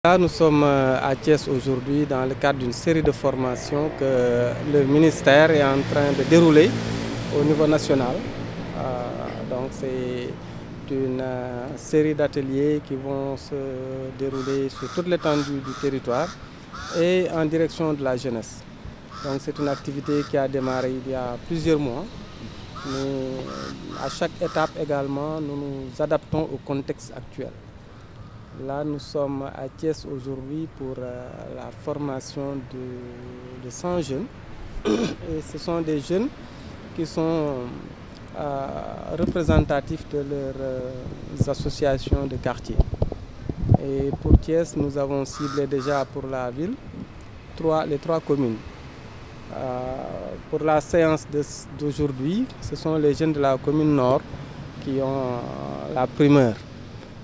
Là, nous sommes à Thiès aujourd'hui dans le cadre d'une série de formations que le ministère est en train de dérouler au niveau national. Donc c'est une série d'ateliers qui vont se dérouler sur toute l'étendue du territoire et en direction de la jeunesse. Donc c'est une activité qui a démarré il y a plusieurs mois. Mais à chaque étape également, nous nous adaptons au contexte actuel. Là, nous sommes à Thiès aujourd'hui pour la formation de 100 jeunes. Et ce sont des jeunes qui sont représentatifs de leurs associations de quartier. Et pour Thiès, nous avons ciblé déjà pour la ville les trois communes. Pour la séance d'aujourd'hui, ce sont les jeunes de la commune Nord qui ont la primeur.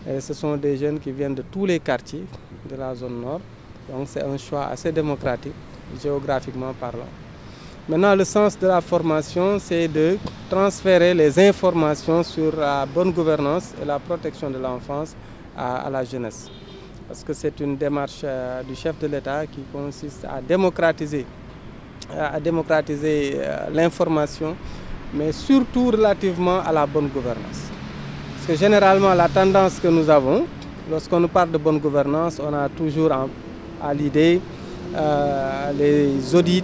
Et ce sont des jeunes qui viennent de tous les quartiers de la zone Nord. Donc c'est un choix assez démocratique, géographiquement parlant. Maintenant, le sens de la formation, c'est de transférer les informations sur la bonne gouvernance et la protection de l'enfance à la jeunesse. Parce que c'est une démarche du chef de l'État qui consiste à démocratiser l'information, mais surtout relativement à la bonne gouvernance. Parce que généralement, la tendance que nous avons, lorsqu'on nous parle de bonne gouvernance, on a toujours à l'idée les audits,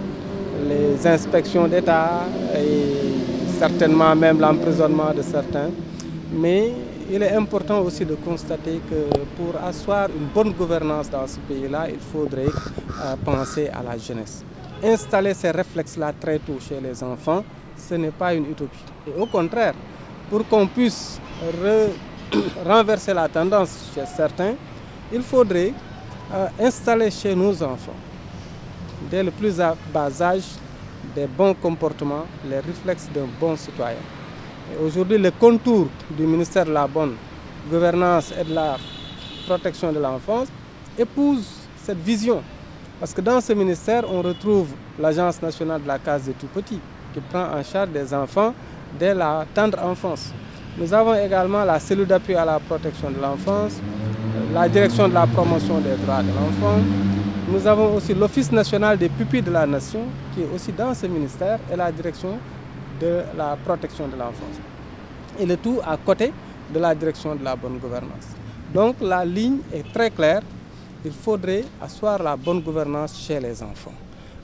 les inspections d'État et certainement même l'emprisonnement de certains. Mais il est important aussi de constater que pour asseoir une bonne gouvernance dans ce pays-là, il faudrait penser à la jeunesse. Installer ces réflexes-là très tôt chez les enfants, ce n'est pas une utopie. Et au contraire, pour qu'on puisse renverser la tendance chez certains, il faudrait installer chez nos enfants, dès le plus bas âge, des bons comportements, les réflexes d'un bon citoyen. Aujourd'hui, le contour du ministère de la bonne gouvernance et de la protection de l'enfance épouse cette vision. Parce que dans ce ministère, on retrouve l'Agence nationale de la case des tout-petits, qui prend en charge des enfants dès la tendre enfance. Nous avons également la cellule d'appui à la protection de l'enfance, la direction de la promotion des droits de l'enfant. Nous avons aussi l'Office national des pupilles de la nation, qui est aussi dans ce ministère, et la direction de la protection de l'enfance. Et le tout à côté de la direction de la bonne gouvernance. Donc la ligne est très claire. Il faudrait asseoir la bonne gouvernance chez les enfants.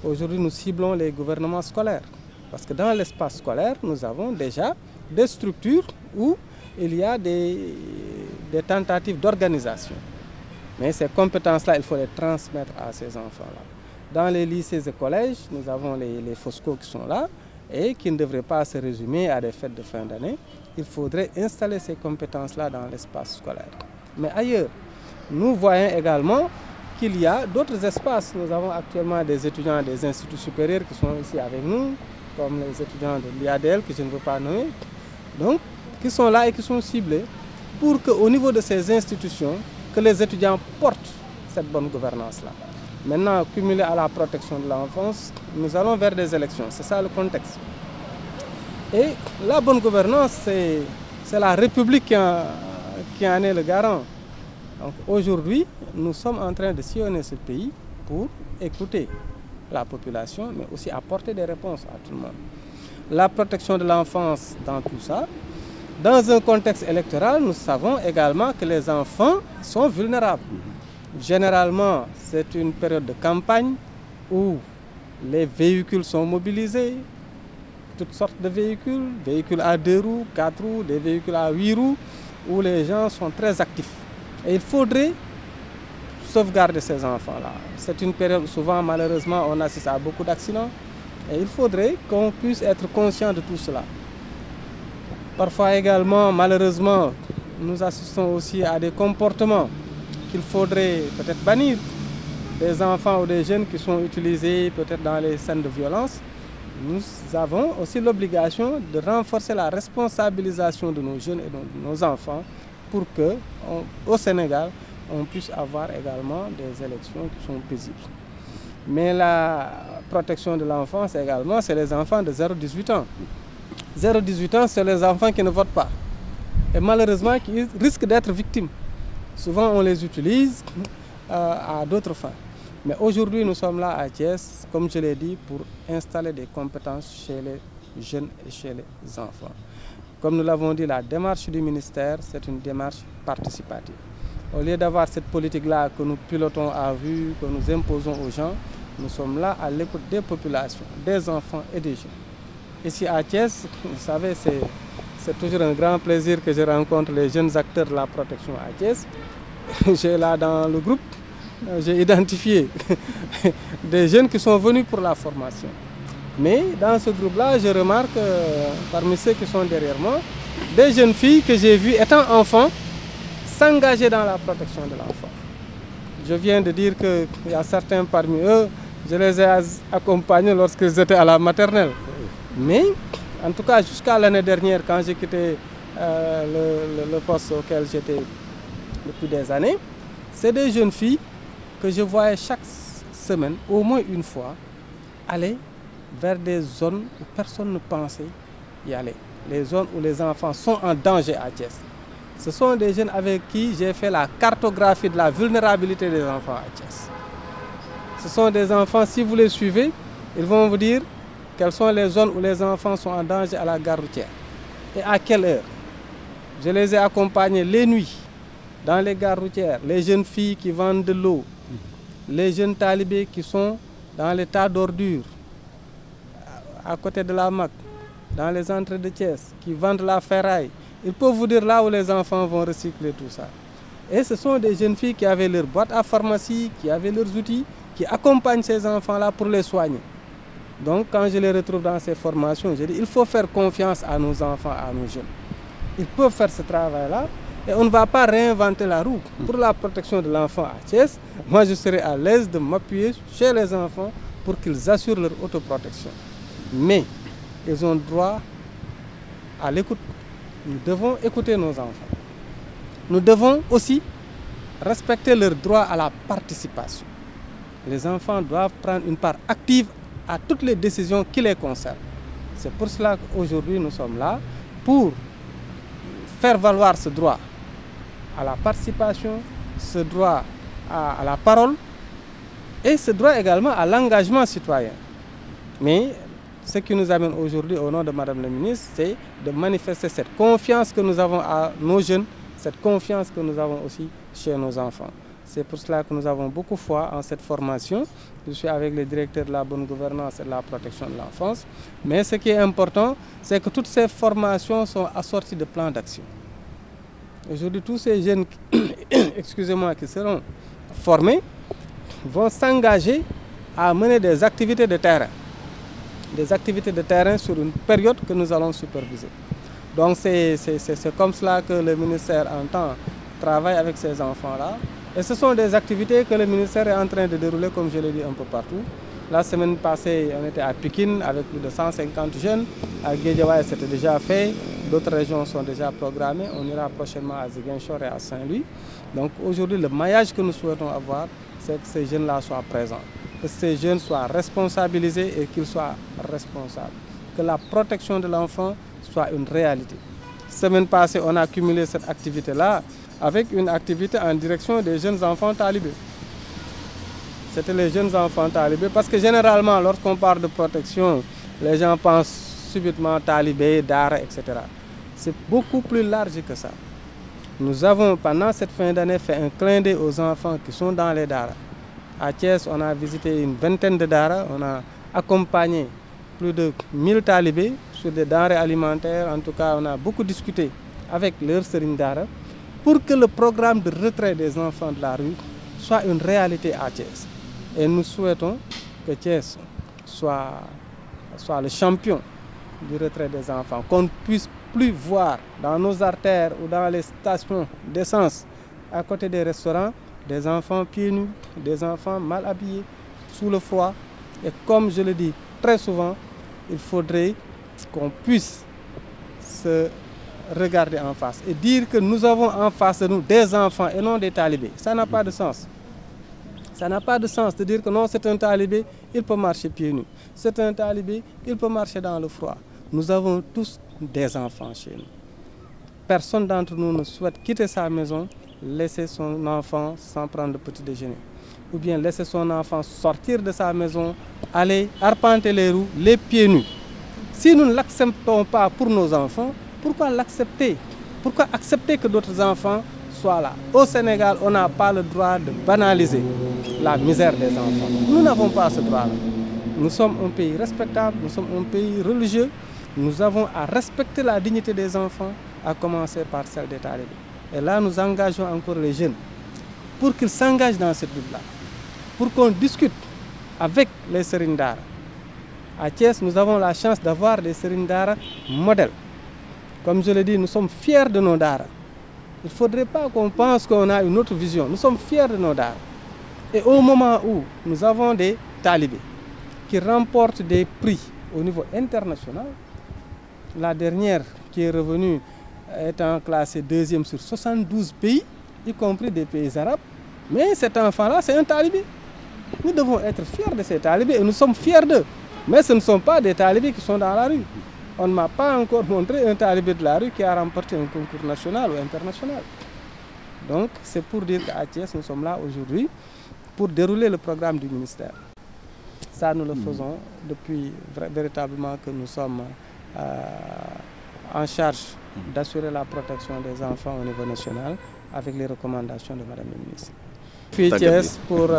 Aujourd'hui, nous ciblons les gouvernements scolaires. Parce que dans l'espace scolaire, nous avons déjà des structures où il y a des tentatives d'organisation. Mais ces compétences-là, il faut les transmettre à ces enfants-là. Dans les lycées et collèges, nous avons les FOSCO qui sont là et qui ne devraient pas se résumer à des fêtes de fin d'année. Il faudrait installer ces compétences-là dans l'espace scolaire. Mais ailleurs, nous voyons également qu'il y a d'autres espaces. Nous avons actuellement des étudiants des instituts supérieurs qui sont ici avec nous, comme les étudiants de l'IADL, que je ne veux pas nommer, donc, qui sont là et qui sont ciblés pour qu'au niveau de ces institutions, que les étudiants portent cette bonne gouvernance-là. Maintenant, cumulé à la protection de l'enfance, nous allons vers des élections. C'est ça le contexte. Et la bonne gouvernance, c'est la République qui en est le garant. Donc aujourd'hui, nous sommes en train de sillonner ce pays pour écouter la population, mais aussi apporter des réponses à tout le monde. La protection de l'enfance dans tout ça. Dans un contexte électoral, nous savons également que les enfants sont vulnérables. Généralement, c'est une période de campagne où les véhicules sont mobilisés, toutes sortes de véhicules, véhicules à 2 roues, 4 roues, des véhicules à 8 roues, où les gens sont très actifs. Et il faudrait sauvegarder ces enfants-là. C'est une période où souvent, malheureusement, on assiste à beaucoup d'accidents. Et il faudrait qu'on puisse être conscient de tout cela. Parfois également, malheureusement, nous assistons aussi à des comportements qu'il faudrait peut-être bannir. Des enfants ou des jeunes qui sont utilisés peut-être dans les scènes de violence. Nous avons aussi l'obligation de renforcer la responsabilisation de nos jeunes et de nos enfants pour qu'au Sénégal, on puisse avoir également des élections qui sont paisibles. Mais la protection de l'enfance également, c'est les enfants de 0 à 18 ans. 0-18 ans, c'est les enfants qui ne votent pas. Et malheureusement, qui risquent d'être victimes. Souvent, on les utilise à d'autres fins. Mais aujourd'hui, nous sommes là à Thiès, comme je l'ai dit, pour installer des compétences chez les jeunes et chez les enfants. Comme nous l'avons dit, la démarche du ministère, c'est une démarche participative. Au lieu d'avoir cette politique-là que nous pilotons à vue, que nous imposons aux gens, nous sommes là à l'écoute des populations, des enfants et des jeunes. Ici à Thiès, vous savez, c'est toujours un grand plaisir que je rencontre les jeunes acteurs de la protection à Thiès. J'ai là dans le groupe, j'ai identifié des jeunes qui sont venus pour la formation. Mais dans ce groupe-là, je remarque parmi ceux qui sont derrière moi, des jeunes filles que j'ai vues étant enfants s'engager dans la protection de l'enfant. Je viens de dire qu'il y a certains parmi eux, je les ai accompagnés lorsqu'ils étaient à la maternelle. Mais en tout cas, jusqu'à l'année dernière, quand j'ai quitté le poste auquel j'étais depuis des années, c'est des jeunes filles que je voyais chaque semaine, au moins une fois, aller vers des zones où personne ne pensait y aller. Les zones où les enfants sont en danger à Thiès. Ce sont des jeunes avec qui j'ai fait la cartographie de la vulnérabilité des enfants à Thiès. Ce sont des enfants, si vous les suivez, ils vont vous dire quelles sont les zones où les enfants sont en danger à la gare routière et à quelle heure. Je les ai accompagnés les nuits dans les gares routières, les jeunes filles qui vendent de l'eau, les jeunes talibés qui sont dans les tas d'ordures à côté de la MAC, dans les entrées de Thiès, qui vendent la ferraille. Ils peuvent vous dire là où les enfants vont recycler tout ça. Et ce sont des jeunes filles qui avaient leur boîte à pharmacie, qui avaient leurs outils, qui accompagnent ces enfants-là pour les soigner. Donc quand je les retrouve dans ces formations, je dis il faut faire confiance à nos enfants, à nos jeunes. Ils peuvent faire ce travail-là et on ne va pas réinventer la roue. Pour la protection de l'enfant à Thiès, moi je serai à l'aise de m'appuyer chez les enfants pour qu'ils assurent leur autoprotection. Mais ils ont droit à l'écoute. Nous devons écouter nos enfants. Nous devons aussi respecter leur droit à la participation. Les enfants doivent prendre une part active à toutes les décisions qui les concernent. C'est pour cela qu'aujourd'hui nous sommes là pour faire valoir ce droit à la participation, ce droit à la parole et ce droit également à l'engagement citoyen. Mais ce qui nous amène aujourd'hui au nom de Madame la Ministre, c'est de manifester cette confiance que nous avons à nos jeunes, cette confiance que nous avons aussi chez nos enfants. C'est pour cela que nous avons beaucoup foi en cette formation. Je suis avec les directeurs de la bonne gouvernance et de la protection de l'enfance. Mais ce qui est important, c'est que toutes ces formations sont assorties de plans d'action. Aujourd'hui, tous ces jeunes excusez-moi, qui seront formés vont s'engager à mener des activités de terrain. Des activités de terrain sur une période que nous allons superviser. Donc c'est comme cela que le ministère entend travailler avec ces enfants-là. Et ce sont des activités que le ministère est en train de dérouler, comme je l'ai dit, un peu partout. La semaine passée, on était à Pikine avec plus de 150 jeunes. À Guédiawaye, c'était déjà fait. D'autres régions sont déjà programmées. On ira prochainement à Ziguinchor et à Saint-Louis. Donc aujourd'hui, le maillage que nous souhaitons avoir, c'est que ces jeunes-là soient présents. Que ces jeunes soient responsabilisés et qu'ils soient responsables. Que la protection de l'enfant soit une réalité. La semaine passée, on a cumulé cette activité-là avec une activité en direction des jeunes enfants talibés. C'était les jeunes enfants talibés parce que généralement, lorsqu'on parle de protection, les gens pensent subitement talibés, dara, etc. C'est beaucoup plus large que ça. Nous avons, pendant cette fin d'année, fait un clin d'œil aux enfants qui sont dans les daras. À Thiès, on a visité une vingtaine de daras, on a accompagné plus de 1000 talibés sur des denrées alimentaires. En tout cas, on a beaucoup discuté avec leurs sëriñ daara pour que le programme de retrait des enfants de la rue soit une réalité à Thiès. Et nous souhaitons que Thiès soit le champion du retrait des enfants, qu'on ne puisse plus voir dans nos artères ou dans les stations d'essence à côté des restaurants des enfants pieds nus, des enfants mal habillés, sous le froid. Et comme je le dis très souvent, il faudrait qu'on puisse se regarder en face et dire que nous avons en face de nous des enfants et non des talibés. Ça n'a pas de sens. Ça n'a pas de sens de dire que non, c'est un talibé, il peut marcher pieds nus. C'est un talibé, il peut marcher dans le froid. Nous avons tous des enfants chez nous. Personne d'entre nous ne souhaite quitter sa maison, laisser son enfant sans prendre le petit déjeuner. Ou bien laisser son enfant sortir de sa maison, aller arpenter les rues, les pieds nus. Si nous ne l'acceptons pas pour nos enfants, pourquoi l'accepter? Pourquoi accepter que d'autres enfants soient là? Au Sénégal, on n'a pas le droit de banaliser la misère des enfants. Nous n'avons pas ce droit-là. Nous sommes un pays respectable, nous sommes un pays religieux. Nous avons à respecter la dignité des enfants, à commencer par celle des talibés. Et là, nous engageons encore les jeunes pour qu'ils s'engagent dans cette lutte-là, pour qu'on discute avec les Serigne Dara. À Thiès, nous avons la chance d'avoir des Serigne Dara modèles. Comme je l'ai dit, nous sommes fiers de nos Dara. Il ne faudrait pas qu'on pense qu'on a une autre vision. Nous sommes fiers de nos Dara. Et au moment où nous avons des talibés qui remportent des prix au niveau international, la dernière qui est revenue étant classée 2e sur 72 pays, y compris des pays arabes, mais cet enfant-là, c'est un talibé. Nous devons être fiers de ces talibés et nous sommes fiers d'eux. Mais ce ne sont pas des talibés qui sont dans la rue. On ne m'a pas encore montré un talibé de la rue qui a remporté un concours national ou international. Donc, c'est pour dire qu'à Thiès, nous sommes là aujourd'hui pour dérouler le programme du ministère. Ça, nous le faisons depuis véritablement que nous sommes en charge d'assurer la protection des enfants au niveau national avec les recommandations de Madame la ministre. Fii Thiès pour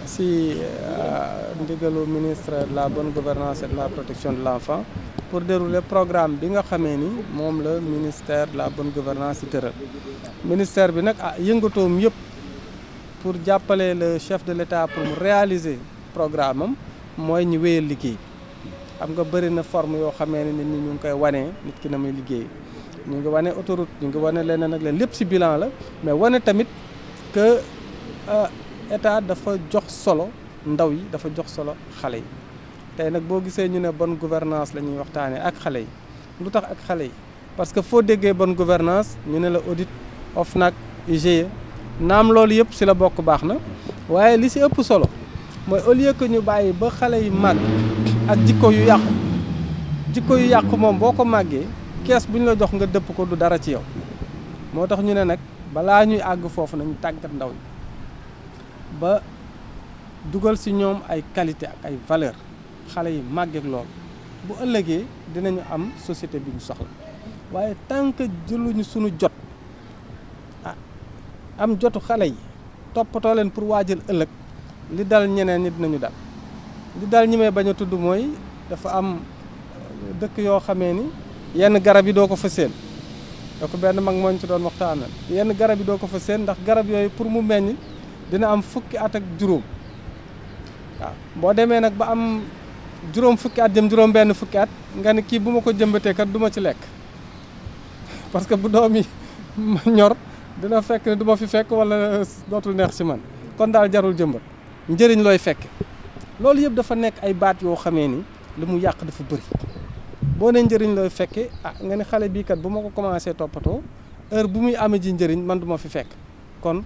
si ndigalu ministre de la bonne gouvernance et de la protection de l'enfant pour dérouler programme bi nga xamee ni moom la ministère de la bonne gouvernance yi tëral. Ministère bi nag yëngatoom yëpp pour jàppale le chef de l'État pour mu réaliser programme am mooy ñu wéyal liggéey. Xam nga bëri na forme yoo xamee ne nit ñi ñu ngi koy wane nit ki na muy liggéey ñu ngi wane autoroute ñu ngi wane leneen ak leen lépp ci bilan la mais wane tamit que état dafa jox solo ndaw yi dafa jox solo xale yi tey nag boo gisee ñu ne bonne gouvernance la ñuy waxtaanee ak xale yi lu tax ak xale yi parce que foo déggee bonne gouvernance ñu ne la audit OFNAC IGE naam loolu yëpp ci la bokk baax na waaye li ci ëpp solo mooy au lieu que ñu bàyyi ba xale yi màgg ak jikko yu yàqu moom boo ko màggee kees bu ñu la jox nga dëpp ko du dara ci yow moo tax ñu ne nag balaa ñuy àgg foofu nañu tàggat ndaw ñi ba dugal ci ñoom ay qualité ak ay valeur xale yi màggeek loolu bu ëllëgee dinañu am société bi ñu soxla waaye tant que jëluñu suñu jot am jotu xale yi toppatoo leen pour waajal ëllëg li dal ñeneen ñi dinañu dal li dal ñi may bañ a tudd mooy dafa am dëkk yoo xamee ni yenn garab yi doo ko fa seen da ko benn mag mooñ ci doon waxtaanal yenn garab yi doo ko fa seen ndax garab yooyu pour mu meññ dina am fukki at ak juróom waaw boo demee nag ba am juróom fukki at jëm juróom benn fukki at nga ne kii bu ma ko jëmbatee kat du ma ci lekk parce que bu doom yi ñor dina fekk ne du ma fi fekk wala dootul neex ci man kon daal jarul jëmbat njëriñ looy fekke loolu yëpp dafa nekk ay baat yoo xamee ni li mu yàq dafa bëri boo ne njëriñ looy fekke nga ne xale bii kat bu ma ko commencé toppatoo heure bu muy amee ji njëriñ man du ma fi fekk kon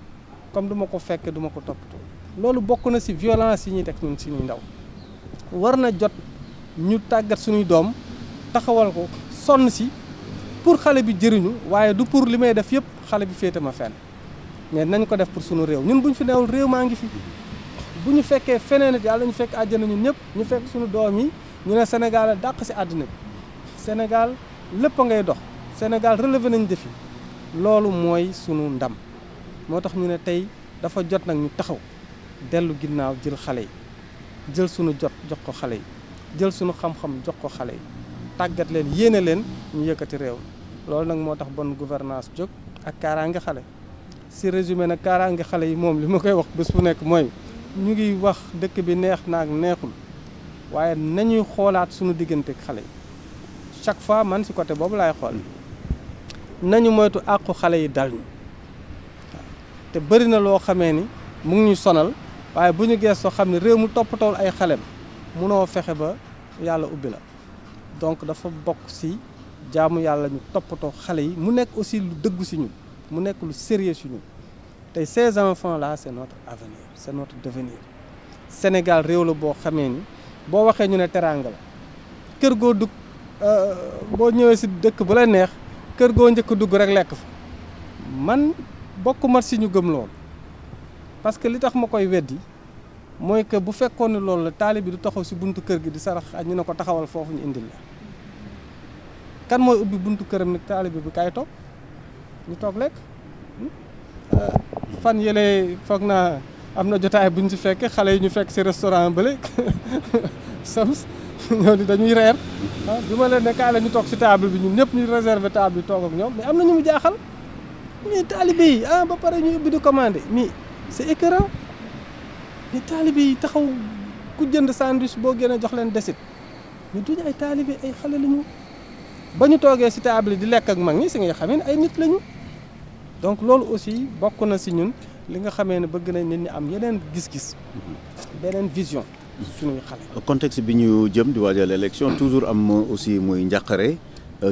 comme du ma ko fekk du ma ko toppatoo loolu bokk na ci violence yi ñuy teg ñun suñuy ndaw war na jot ñu tàggat suñuy doom taxawal ko sonn ci pour xale bi jëriñu waaye du pour li may def yëpp xale bi féete ma fenn mais nañ ko def pour suñu réew ñun bu ñu fi newul réew maa ngi fi bu ñu fekkee feneen it yàlla ñu fekk àjjana ñun ñëpp ñu fekk suñu doom yi ñu ne Sénégal dàq ci àddina bi Sénégal lépp a ngay dox Sénégal relevé nañ défi loolu mooy sunu ndam moo tax ñu ne tey dafa jot nag ñu taxaw dellu ginnaaw jël xale yi jël sunu jot jox ko xale yi jël sunu xam-xam jox ko xale yi tàggat leen yéene leen ñu yëkkati réew loolu nag moo tax bonne gouvernance jóg ak kaaraange xale ci résumé nag kaaraange xale yi moom li ma koy wax bés bu nekk mooy ñu ngi wax dëkk bi neex naag neexul waaye nañuy xoolaat suñu diggante ak xale yi chaque fois man ci côté boobu laay xool nañu moytu àqu xale yi dal ñu te bëri na loo xamee ni mu ngi ñu sonal waaye bu ñu geesoo xam ne réew mu toppatool ay xalem munoo fexe ba yàlla ubbi la donc dafa bokk ci jaamu yàlla ñu toppatoo xale yi mu nekk aussi lu dëggu ci ñun mu nekk lu sérieux ci ñun tey ces enfants là c'est notre avenir c'est notre devenir Sénégal réew la boo xamee ni boo waxee ñu ne teraanga la kër goo dugg boo ñëwee si dëkk bu la neex kër goo njëkk dugg rek lekk fa man bokk mat si ñu gëm loolu parce que li tax ma koy weddi mooy que bu fekkoon ne loolu la taalibe bi du taxaw si buntu kër gi di sarax ak ñu ne ko taxawal foofu ñu indil la kan mooy ubbi buntu këram nag taalibe bi kaay toog ñu toog lekk fan yële foog naa am na jotaay bu ñu si fekkee xale yi ñu fekk si restaurant bële sams ñoo ni dañuy reer bi ma leen ne kaay la ñu toog si table bi ñun ñëpp ñu réservé table bi toog ak ñoom mais am na ñu mu jaaxal mais taalibe yi ba pare ñu ubbi di commandé mais c'est écœurant mais taalibe yi taxaw ku jënd sandwich boo génnee jox leen desit ñu duñu ay taalibe ay xale lañu ba ñu toogee si table di lekk ak mag ñi si nga xamee ne ay nit lañu donc loolu aussi bokk na si ñun li nga xamee ne bëgg nañ nit ñi am yeneen gis-gis beneen vision suñuy xale. contexte bi ñu jëm di waajal élection toujours am aussi muy njàqare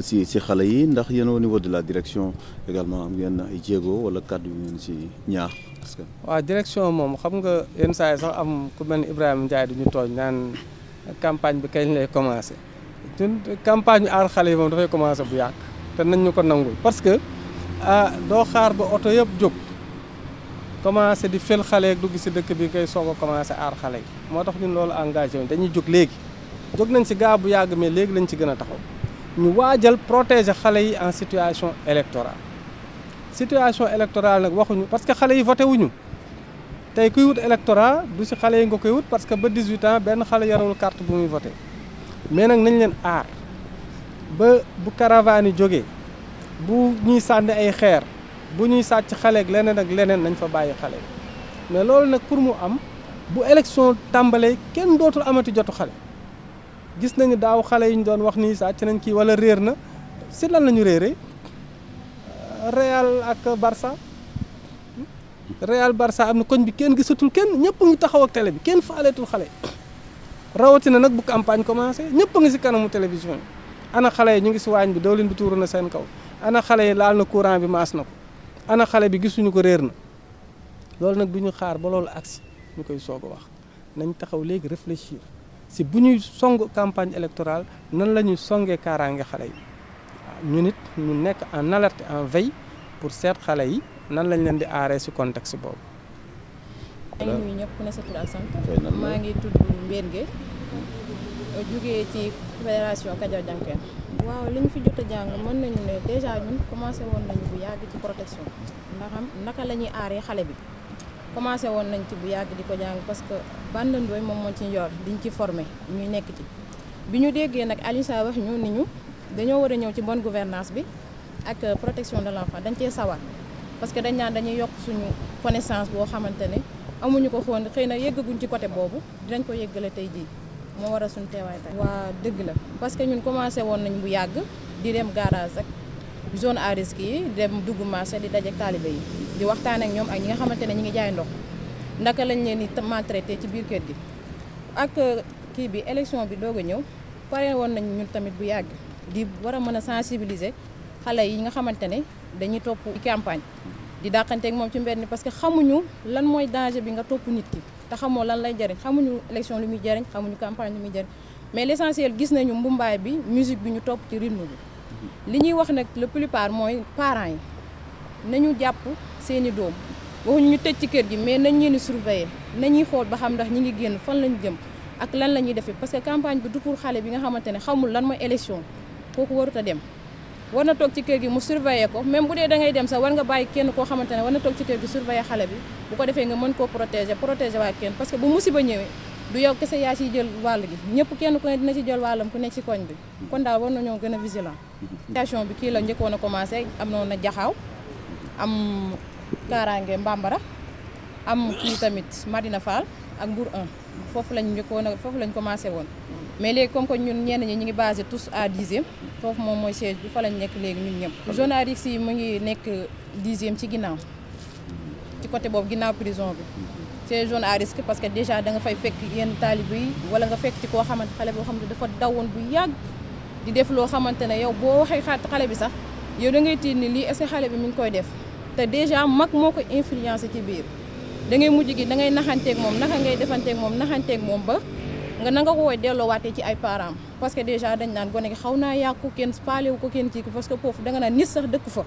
si xale yi ndax yéen au niveau de la direction également am ngeen ay jéego wala kàddu yu ngeen si ñaax. waaw direction moom xam nga yenn saa yi sax am ku mel ni Ibrahima Ndiaye du ñu tooñ naan campagne bi kañ lay commencé ñun campagne yu aar xale yi moom dafay commencé bu yàgg te nañ ñu ko nangul parce que doo xaar ba oto yëpp jóg commencé di fel xale ak dugg si dëkk bi ngay soog a commencé aar xale yi moo tax ñun loolu engagé wuñ dañuy jóg léegi jóg nañ si gaa bu yàgg mais léegi lañ ci gën a taxaw ñu waajal protéger xale yi en situation électorale nag waxuñu parce que xale yi voté wuñu tey kuy wut électorat du si xale yi nga koy wut parce que ba 18 ans benn xale yarawul carte bu muy voté mais nag nañ leen aar ba bu caravane yi jógee bu ñuy sànni ay xeer bu ñuy sàcc xale ak leneen nañ fa bàyyi xale mais loolu nag pour mu am bu élection tàmbalee kenn dootul amati jotu xale gis nañu daaw xale yi ñu doon wax nii sàcc nañ kii wala réer na si lan la ñu réeree Real ak Barça am na koñ bi kenn gisatul kenn ñëpp ngi taxaw ak télé bi kenn faaleetul xale rawatina nag bu campagne commencé ñëpp a ngi si kanamu télévision yi ana xale yi ñu ngi si waañ bi dawlin bi tuuru na seen kaw ana xale yi laal na courant bi maas na ko ana xale bi gisuñu ko réer na loolu nag du ñu xaar ba loolu agsi ñu koy soog a wax nañ taxaw léegi réfléchir si bu ñuy song campagne électorale nan la ñuy songee kaaraange xale yi waaw ñu nit ñu nekk en alerte en veille pour seet xale yi nan lañ leen di aaree si contexte boobu. maa ngi nuyu ñëpp ku ne sa tur ak sant maa ngi tudd Mbène Gueye jugee ci fédération Kajoor Jànkeer. waaw li ñu fi jot a jàng mën nañu ne déjà ñun commencé woon nañu bu yàgg ci protection ndax naka la ñuy aaree xale bi commencé woon nañ ci bu yàgg di ko jàng parce que bandandooy moom moo ci yor diñ ci formé ñuy nekk ci bi ñu déggee nag Aliou Sarr wax ñu ni ñu dañoo war a ñëw ci bonne gouvernance bi ak protection de l'enfant dañ cee sawar parce que dañ naan dañuy yokk suñu connaissance boo xamante ne amuñu ko xoon xëy na yeggaguñ ci côté boobu dinañ ko yeggale tey jii moo war a suñu teewaay tey. waa dëgg la parce que ñun commencé woon nañ bu yàgg di dem garage ak zone à risque yi dem dugg marché di daje taalibe yi di waxtaan ak ñoom ak ñi nga xamante ne ñi ngi jaay ndox naka lañ leen di maltraité ci biir kër gi ak kii bi élection bi doog a ñëw pare woon nañ ñun tamit bu yàgg di war a mën a sensibiliser xale yi nga xamante ne dañuy topp campagne di dàqanteeg moom ci mbedd mi parce que xamuñu lan mooy danger bi nga topp nit ki te xamoo lan lay jëriñ xamuñu élection lu muy jëriñ xamuñu campagne lu muy jëriñ mais l'essentiel gis nañu mbumbaay bi musique bi ñu topp ci rythme bi li ñuy wax nag le plupart mooy parents yi nañu jàpp seeni doom waxuñu ñu tëj ci kër gi mais nañ leen di surveiller nañuy xool ba xam ndax ñi ngi génn fan lañu jëm ak lan la ñuy defee parce que campagne bi du pour xale bi nga xamante ne xamul lan mooy élection kooku warut a dem war na toog ci kër gi mu surveiller ko même bu dee da ngay dem sax war nga bàyyi kenn koo xamante ne war na toog ci kër gi surveiller xale bi bu ko defee nga mën koo protéger waa kenn parce que bu musiba ñëwee du yow kese yaa ciy jël wàll gi ñëpp kenn ku ne dina ci jël wàllam ku nekk ci koñ bi kon daal war nañoo gën a vigilant. situation bi kii la njëkkoon a commencé am noonu na jaxaaw am Kaaraange Mbambara am kii tamit Madina Fall ak Mbour 1 foofu lañ njëkkoon a foofu lañ commencé woon mais léegi comme que ñun ñenn ñi ñu ngi basé tous à 10e foofu moom mooy siège bi fa lañ nekk léegi ñun ñëpp. zone à risque yi mu ngi nekk 10e ci ginnaaw ci côté boobu ginnaaw prison bi c'est zone à risque parce que déjà da nga fay fekk yenn taalibe yi wala nga fekk ci koo xamante xale boo xamante dafa dawoon bu yàgg di def loo xamante ne yow boo waxee xale bi sax yow da ngay tiit ni lii est-ce que xale bi mi ngi koy def te déjà mag moo ko influencé ci biir da ngay mujj gi da ngay naxanteeg moom naka ngay defanteeg moom naxanteeg moom ba nga nanga ko koy delloowaatee ci ay parents parce que déjà dañ naan gone gi xaw naa yàqu kenn faalewu ko kenn kii ko parce que foofu danga naan nit sax dëkk fa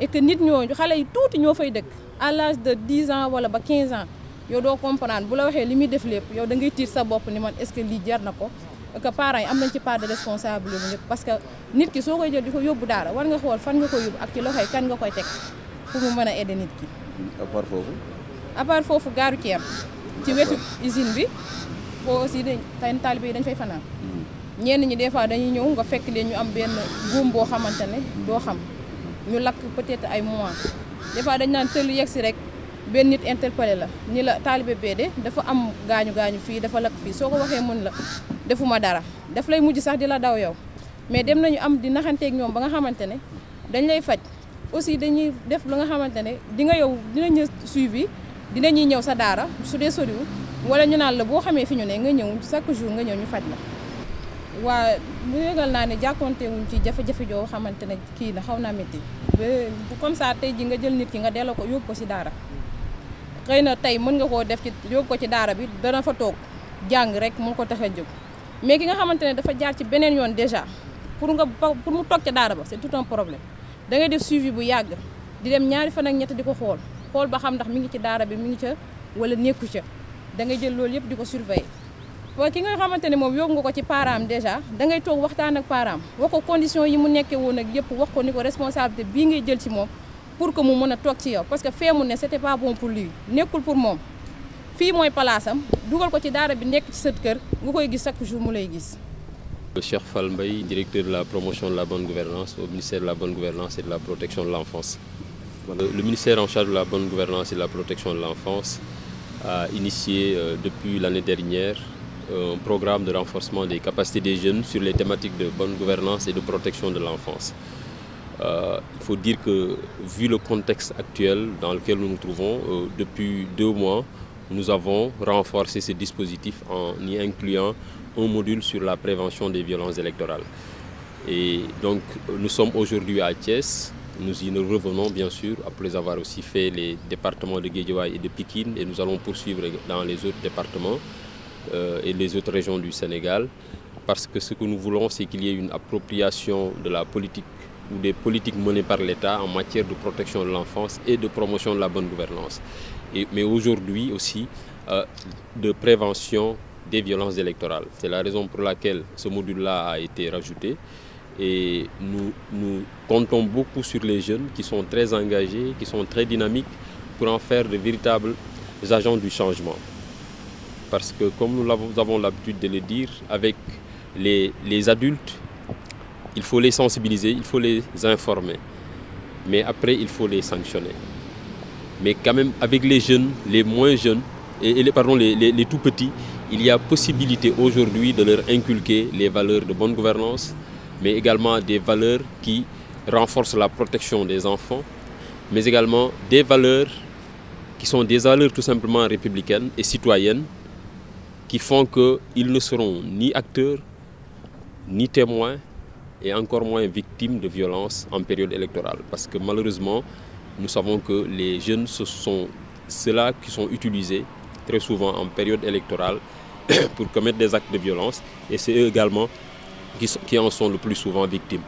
et que nit ñooñu xale yi tuuti ñoo fay dëkk à l'âge de 10 ans wala ba 15 ans yow doo comprendre bu la waxee li muy def lépp yow da ngay tiit sa bopp ni man est-ce que lii jar na ko que parents yi am nañ ci part de responsable bu ñëpp parce que nit ki soo koy jël di ko yóbbu daara war nga xool fan nga koy yóbbu ak ci loxoy kan nga koy teg pour mu mën a aider nit ki. à part foofu gaaru Thier ci wetu usine bi foo aussi dañ taalibe yi dañ fay fanaan ñenn ñi des fois dañuy ñëw nga fekk leen ñu am benn góom boo xamante ne doo xam ñu lakk peut-être ay mois des fois dañ naan tëll yegg si rek benn nit interpellé la ni la taalibe bee de dafa am gaañu fii dafa lakk fii soo ko waxee mën la defuma dara daf lay mujj sax di la daw yow mais dem nañu am di naxanteeg ñoom ba nga xamante ne dañ lay faj aussi dañuy def lu nga xamante ne di nga yow dinañu suivi dinañuy ñëw sa daara su dee soriwul wala ñu naan la boo xamee fi ñu ne nga ñëw chaque jour nga ñëw ñu faj la waa bu yëgal naa ne jàkkontewuñ ci jafe-jafe joo xamante ne kii na xaw naa métti comme ça tey ji nga jël nit ki nga delloo ko yóbbu ko ci daara xëy na tey mën nga koo def ci yóbbu ko ci daara bi dana fa toog jàng rek moo ko tax a jóg mais ki nga xamante ne dafa jaar ci beneen yoon déjà pour mu toog ca daara ba c'est tout un problème da ngay def suivi bu yàgg di dem ñaari fan ak ñett di ko xool ba xam ndax mi ngi ci daara bi mi ngi ca wala nekku ca da ngay jël loolu yëpp di ko surveiller waaye ki nga xamante ne moom yóbbu nga ko ci parent déjà da ngay toog waxtaan ak parent wax ko condition yi mu nekkee woon ak yëpp wax ko ni ko responsabilité bii ngay jël ci moom pour que mu mën a toog ci yow parce que fee mu ne c'était pas bon pour lui nekkul pour moom fii mooy palaasam dugal ko ci daara bi nekk ci sa kër nga koy gis chaque jour mu lay gis. Cheikh Fall Mbaye, directeur de la promotion de la bonne gouvernance au ministère de la bonne gouvernance et de la protection de l'enfance. Le ministère en charge de la bonne gouvernance et de la protection de l'enfance a initié depuis l'année dernière un programme de renforcement des capacités des jeunes sur les thématiques de bonne gouvernance et de protection de l'enfance. Il faut dire que, vu le contexte actuel dans lequel nous nous trouvons, depuis 2 mois, nous avons renforcé ce dispositif en y incluant un module sur la prévention des violences électorales. Et donc, nous sommes aujourd'hui à Thiès. Nous y revenons bien sûr, après avoir aussi fait les départements de Guédiawaye et de Pikine, et nous allons poursuivre dans les autres départements et les autres régions du Sénégal, parce que ce que nous voulons, c'est qu'il y ait une appropriation de la politique ou des politiques menées par l'État en matière de protection de l'enfance et de promotion de la bonne gouvernance. Mais aujourd'hui aussi, de prévention des violences électorales. C'est la raison pour laquelle ce module-là a été rajouté. Et nous comptons beaucoup sur les jeunes qui sont très engagés, qui sont très dynamiques pour en faire de véritables agents du changement. Parce que comme nous avons l'habitude de le dire, avec les adultes, il faut les sensibiliser, il faut les informer. Mais après, il faut les sanctionner. Mais quand même, avec les jeunes, les moins jeunes, les tout petits, il y a possibilité aujourd'hui de leur inculquer les valeurs de bonne gouvernance, mais également des valeurs qui renforcent la protection des enfants, mais également des valeurs qui sont des valeurs tout simplement républicaines et citoyennes, qui font qu'ils ne seront ni acteurs, ni témoins, et encore moins victimes de violences en période électorale. Parce que malheureusement, nous savons que les jeunes, ce sont ceux-là qui sont utilisés très souvent en période électorale pour commettre des actes de violence, et c'est eux également qui en sont le plus souvent victimes.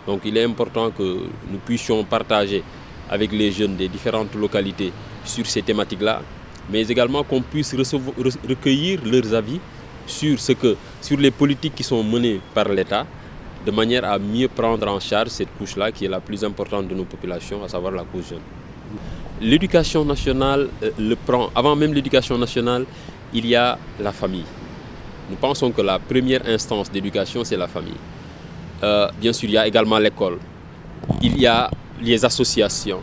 Donc il est important que nous puissions partager avec les jeunes des différentes localités sur ces thématiques-là, mais également qu'on puisse recueillir leurs avis sur les politiques qui sont menées par l'État, de manière à mieux prendre en charge cette couche-là qui est la plus importante de nos populations, à savoir la couche jeune. L'éducation nationale le prend. Avant même l'éducation nationale, il y a la famille. Nous pensons que la première instance d'éducation, c'est la famille. Bien sûr, il y a également l'école. Il y a les associations.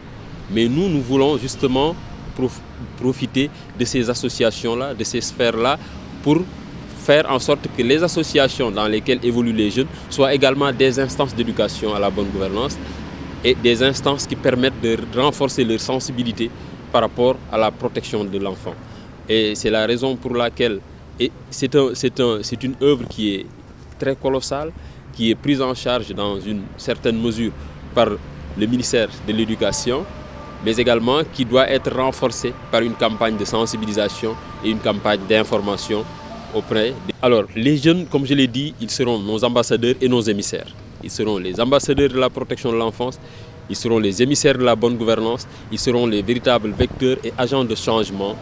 Mais nous voulons justement profiter de ces associations-là, de ces sphères-là, pour faire en sorte que les associations dans lesquelles évoluent les jeunes soient également des instances d'éducation à la bonne gouvernance et des instances qui permettent de renforcer leur sensibilité par rapport à la protection de l'enfant. Et c'est la raison pour laquelle c'est une œuvre qui est très colossale, qui est prise en charge dans une certaine mesure par le ministère de l'Éducation, mais également qui doit être renforcée par une campagne de sensibilisation et une campagne d'information auprès des... Alors, les jeunes, comme je l'ai dit, ils seront nos ambassadeurs et nos émissaires. Ils seront les ambassadeurs de la protection de l'enfance, ils seront les émissaires de la bonne gouvernance, ils seront les véritables vecteurs et agents de changement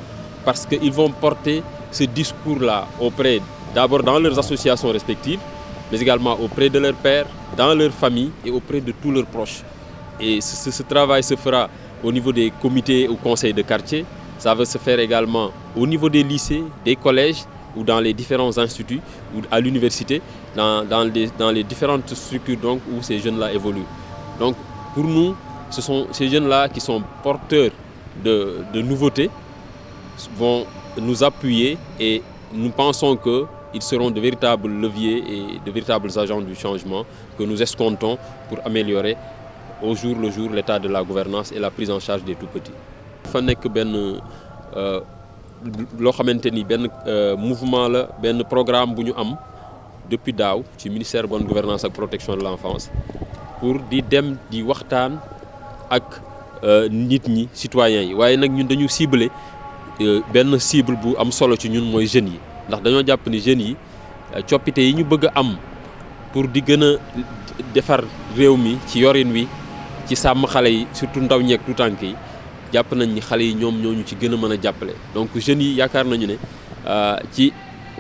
parce qu'ils vont porter ce discours-là auprès, d'abord dans leurs associations respectives, mais également auprès de leurs pairs, dans leur famille et auprès de tous leurs proches. Et ce travail se fera au niveau des comités ou conseils de quartier, ça va se faire également au niveau des lycées, des collèges ou dans les différents instituts ou à l'université, dans les différentes structures donc, où ces jeunes-là évoluent. Donc pour nous, ce sont ces jeunes-là qui sont porteurs de nouveautés, vont nous appuyer et nous pensons qu'ils seront de véritables leviers et de véritables agents du changement que nous escomptons pour améliorer au jour le jour l'état de la gouvernance et la prise en charge des tout-petits. Dafa nekk benn loo xamante ni benn mouvement la benn programme bu ñu am depuis daaw ci ministère bonne gouvernance ak protection de l'enfance pour di dem di waxtaan ak nit ñi citoyens yi waaye nag ñun dañu ciblé benn cible bu am solo ci ñun mooy jeunes yi ndax dañoo jàpp ni jeunes yi coppite yi ñu bëgg a am pour di gën a defar réew mi ci yorin wi ci sàmm xale yi surtout ndaw ñeeg tuutànk yi jàpp nañ ni xale yi ñoom ñoo ñu ci gën a mën a jàppale donc jeunes yi yaakaar nañu ne ci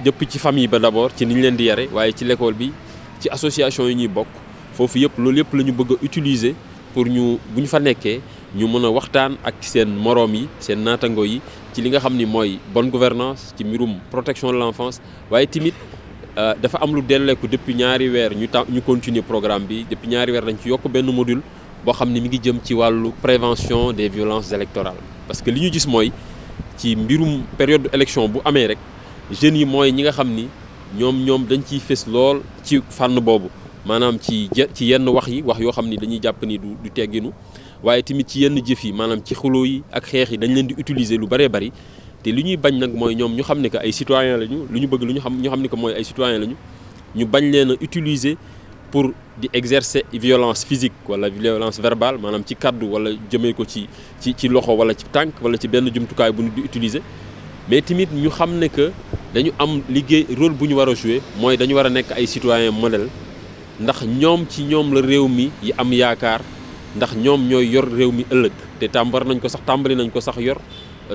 depuis ci famille ba d'abord ci ni ñu leen di yare waaye ci l'école bi ci association yi ñuy bokk foofu yëpp loolu yëpp la ñu bëgg a utiliser pour ñu bu ñu fa nekkee ñu mën a waxtaan ak seen moroom yi seen naatango yi ci li nga xam ni mooy bonne gouvernance ci mbirum protection de l'enfance waaye tamit dafa am lu delleeku depuis ñaari weer ñu continuer programme bi depuis ñaari weer dañ ci yokk benn module boo xam ne mi ngi jëm ci wàllu prévention des violences électorales parce que li ñu gis mooy ci mbirum période élection bu amee rek jeunes yi mooy ñi nga xam ni ñoom dañ ciy fës lool ci fànn boobu maanaam ci yenn wax yoo xam ni dañuy jàpp ni du tegginu waaye tamit ci yenn jëf yi maanaam ci xuloo yi ak xeex yi dañ leen di utiliser lu bëree bëri te li ñuy bañ nag mooy ñoom ñu xam ne que ay citoyens lañu lu ñu bëgg ñu xam ne que mooy ay citoyens lañu ñu bañ leen a utiliser pour di exercer violence physique wala violence verbale maanaam ci kaddu wala jëmee ko ci loxo wala ci tànk wala ci benn jumtukaay bu nit di utiliser mais tamit ñu xam ne que dañu am liggéey rôle bu ñu war a jouer mooy dañu war a nekk ay citoyens modèle ndax ñoom la réew mi yi am yaakaar ndax ñoom ñooy yor réew mi ëllëg te tàmbali nañ ko sax yor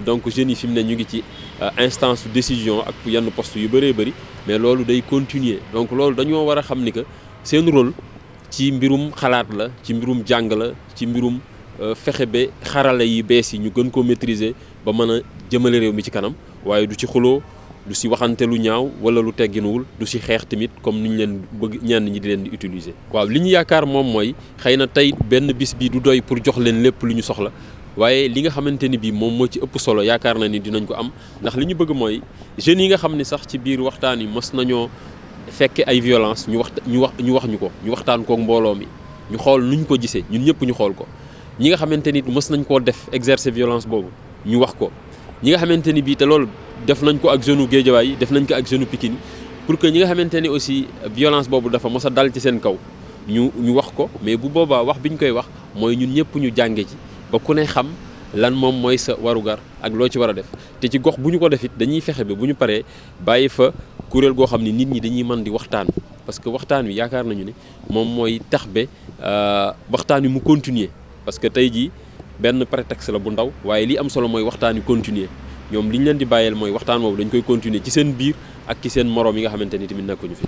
donc jeunes yi fi mu ne ñu ngi ci instance de décision ak yenn poste yu bëree bëri mais loolu day continuer donc loolu dañoo war a xam ni que seen rôle ci mbirum xalaat la ci mbirum jàng la ci mbirum fexe ba xarala yi bees yi ñu gën koo maîtriser ba mën a jëmale réew mi ci kanam waaye du ci xuloo du si waxante lu ñaaw wala lu tegginuwul du si xeex tamit comme ni ñu leen bëgg ñenn ñi di leen di utiliser. waaw li ñu yaakaar moom mooy xëy na tey benn bis bi du doy pour jox leen lépp lu ñu soxla waaye li nga xamante ni bii moom moo ci ëpp solo yaakaar na ni dinañ ko am ndax li ñu bëgg mooy jeunes yi nga xam ni sax ci biir waxtaan yi mës nañoo fekke ay violence ñu waxtaan kook mbooloo mi ñu xool nuñ ko gisee ñun ñëpp ñu xool ko ñi nga xamante ni mës nañ koo def exercer violence boobu ñu wax ko ñi nga xamante ni bii te loolu def nañ ko ak jeune Guédiawaye yi def nañ ko ak jeune Pikine pour que ñi nga xamante ni aussi violence boobu dafa mos a dal ci seen kaw ñu wax ko mais bu boobaa wax bi ñu koy wax mooy ñun ñëpp ñu jànge ci ba ku ne xam lan moom mooy sa warugar ak loo ci war a def te ci gox bu ñu ko def it dañuy fexe ba bu ñu paree bàyyi fa kuréel goo xam ne nit ñi dañuy mën di waxtaan parce que waxtaan wi yaakaar nañu ne moom mooy tax ba waxtaan wi mu continuer parce que tey jii benn prétexte la bu ndaw waaye li am solo mooy waxtaan wi continuer ñoom li ñu leen di bàyyeel mooy waxtaan boobu dañ koy continuer ci seen biir ak ci seen moroom yi nga xamante ni tamit nekkuñu fi.